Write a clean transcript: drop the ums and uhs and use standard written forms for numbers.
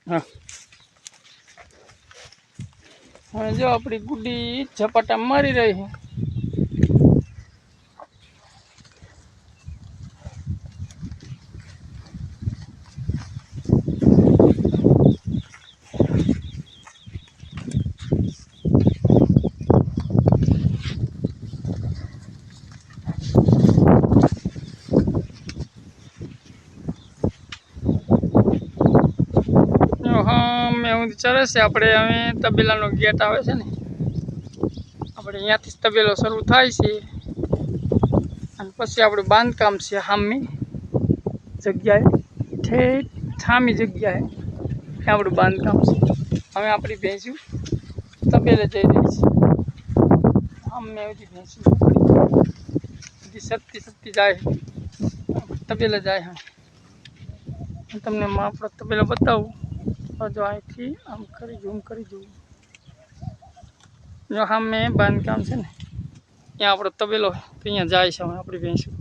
હા હવે જો આપણી ગુડી ઝપાટા મારી રહી છે. હા મેં હું ચરે છે આપણે હવે તબેલાનો ગેટ આવે છે ને આપણે અહીંયાથી જ તબેલો શરૂ થાય છે અને પછી આપણું બાંધકામ છે સામી જગ્યાએ ઠેઠ સામી જગ્યાએ આપણું બાંધકામ છે. હવે આપણી ભેંસું તબેલે જઈ રહી છે. સામે બધી ભેંસું બધી સત્તી જાય તબેલે જાય. હા તમને આપણો તબેલો બતાવું તો જો અહીંથી આમ કરી ઝૂમ કરી જવું જો સામે બાંધકામ છે ને ત્યાં આપણો તબેલો તો અહીંયા જાય છે હવે આપણી ભેંસું.